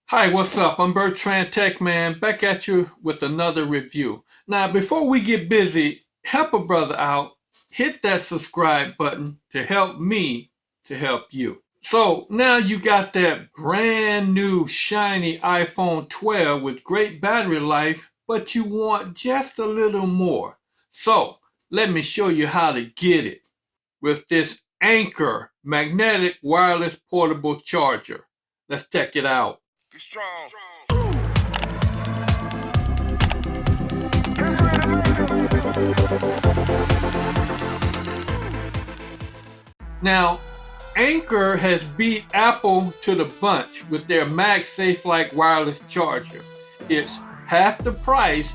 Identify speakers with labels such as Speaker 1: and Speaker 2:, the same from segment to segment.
Speaker 1: Hi, what's up? I'm Bertrand Techman, back at you with another review. Now, before we get busy, help a brother out. Hit that subscribe button to help me to help you. So now you got that brand new shiny iPhone 12 with great battery life, but you want just a little more. So let me show you how to get it with this Anker magnetic wireless portable charger. Let's check it out.
Speaker 2: Be strong.
Speaker 1: Now, Anker has beat Apple to the bunch with their MagSafe like wireless charger. It's half the price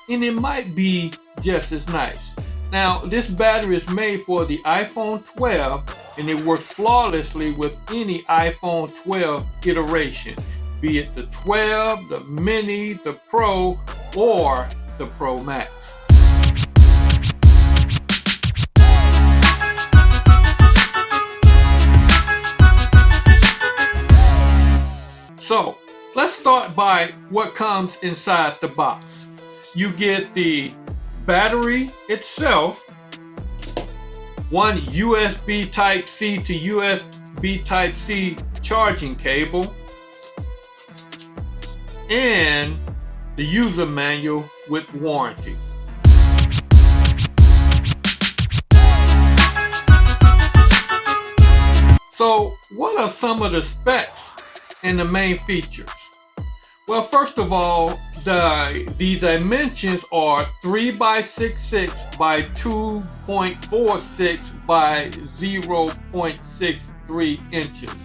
Speaker 1: and it might be just as nice. Now, this battery is made for the iPhone 12 and it works flawlessly with any iPhone 12 iteration, be it the 12, the Mini, the Pro, or the Pro Max. So let's start by what comes inside the box. You get the battery itself, one USB Type-C to USB Type-C charging cable, and the user manual with warranty. So what are some of the specs and the main features? Well, first of all, the dimensions are 3x66 by 2.46 by 0.63 inches,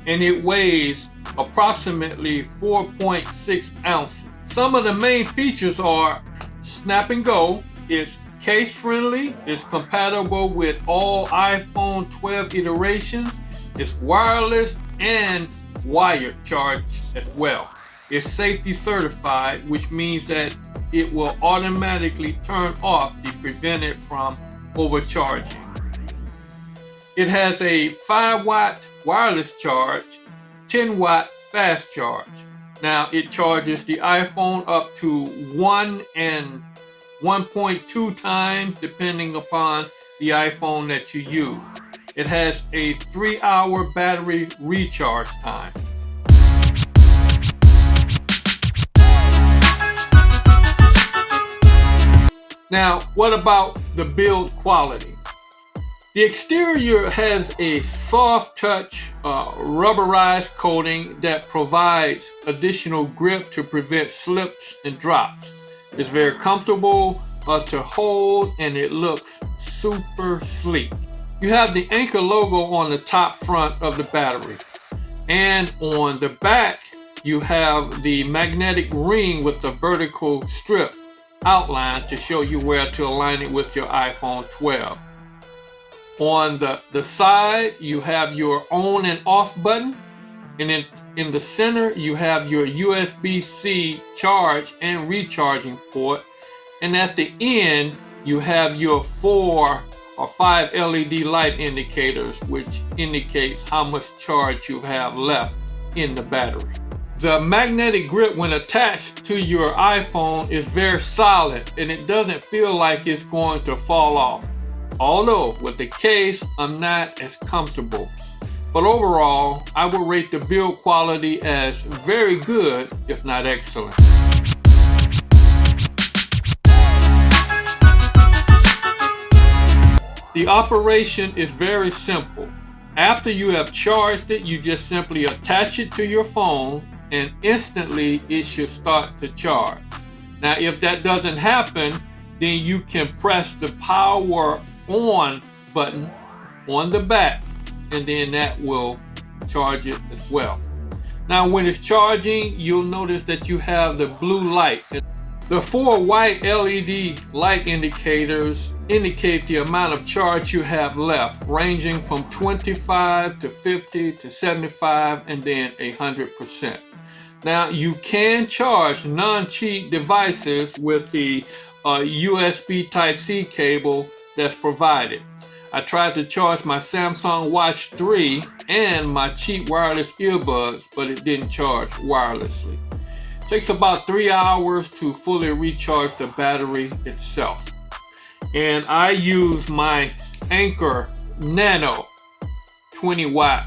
Speaker 1: and it weighs approximately 4.6 ounces. Some of the main features are snap and go. It's case friendly. It's compatible with all iPhone 12 iterations. It's wireless and wired charge as well. It's safety certified, which means that it will automatically turn off to prevent it from overcharging. It has a 5-watt wireless charge, 10-watt fast charge. Now it charges the iPhone up to 1 and 1.2 times depending upon the iPhone that you use. It has a 3-hour battery recharge time. Now, what about the build quality? The exterior has a soft touch rubberized coating that provides additional grip to prevent slips and drops. It's very comfortable to hold and it looks super sleek. You have the Anker logo on the top front of the battery, and on the back you have the magnetic ring with the vertical strip outline to show you where to align it with your iPhone 12. On the side you have your on and off button, and in the center you have your USB-C charge and recharging port, and at the end you have your 4 or 5 LED light indicators, which indicates how much charge you have left in the battery. The magnetic grip when attached to your iPhone is very solid and it doesn't feel like it's going to fall off. Although with the case I'm not as comfortable. But overall, I would rate the build quality as very good, if not excellent. The operation is very simple. After you have charged it, you just simply attach it to your phone and instantly it should start to charge. Now, if that doesn't happen, then you can press the power on button on the back and then that will charge it as well. Now, when it's charging, you'll notice that you have the blue light. The 4 white LED light indicators indicate the amount of charge you have left, ranging from 25 to 50 to 75 and then 100%. Now, you can charge non-cheat devices with the USB Type-C cable that's provided. I tried to charge my Samsung Watch 3 and my cheap wireless earbuds, but it didn't charge wirelessly. It takes about 3 hours to fully recharge the battery itself. And I use my Anker Nano 20 watt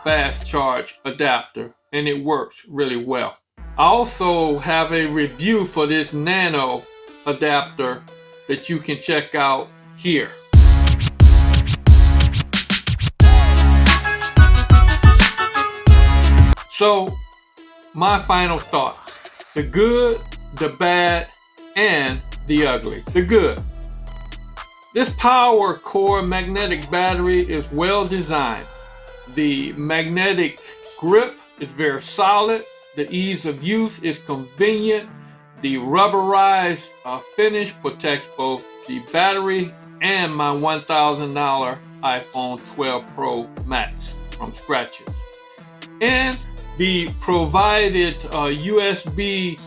Speaker 1: fast charge adapter, and it works really well. I also have a review for this Nano adapter that you can check out here. So, my final thoughts: the good, the bad, and the ugly. The good. This Powercore magnetic battery is well designed. The magnetic grip is very solid. The ease of use is convenient. The rubberized finish protects both the battery and my $1,000 iPhone 12 Pro Max from scratches. And the provided USB-C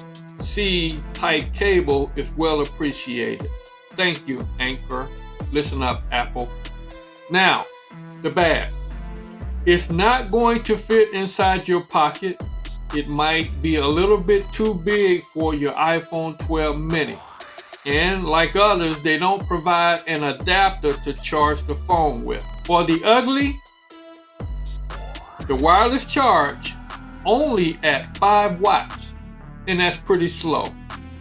Speaker 1: type cable is well appreciated. Thank you, Anker. Listen up, Apple. Now, the bad. It's not going to fit inside your pocket. It might be a little bit too big for your iPhone 12 mini. And like others, they don't provide an adapter to charge the phone with. For the ugly, the wireless charge only at 5 watts, and that's pretty slow,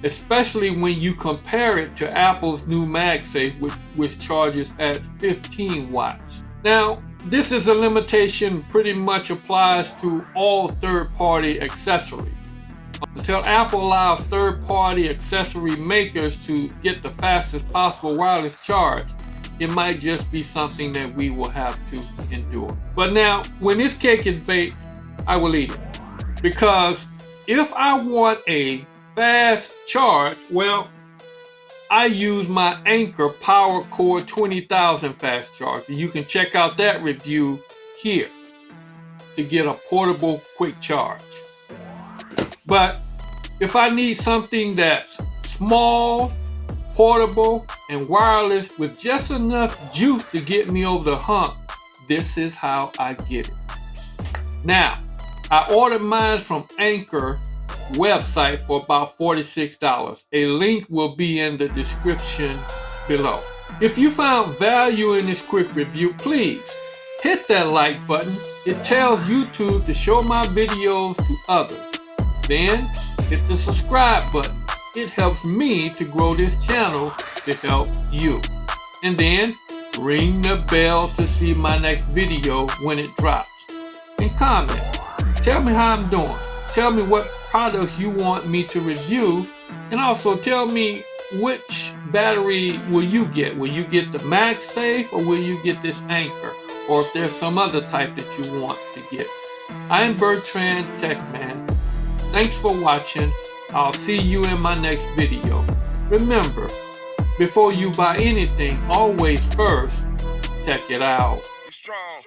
Speaker 1: especially when you compare it to Apple's new MagSafe, which charges at 15 watts. Now, this is a limitation pretty much applies to all third-party accessories. Until Apple allows third-party accessory makers to get the fastest possible wireless charge, it might just be something that we will have to endure. But now, when this cake is baked, I will eat it. Because if I want a fast charge, well, I use my Anker Powercore 20,000 fast charge. You can check out that review here to get a portable quick charge. But if I need something that's small, portable, and wireless with just enough juice to get me over the hump, this is how I get it. Now, I ordered mine from Anker website for about $46. A link will be in the description below. If you found value in this quick review, please hit that like button. It tells YouTube to show my videos to others. Then hit the subscribe button. It helps me to grow this channel to help you. And then ring the bell to see my next video when it drops. And comment. Tell me how I'm doing. Tell me what products you want me to review, and also tell me which battery will you get. Will you get the MagSafe, or will you get this Anker, or if there's some other type that you want to get. I'm Bertrand Techman. Thanks for watching. I'll see you in my next video. Remember, before you buy anything, always first check it out. Strong.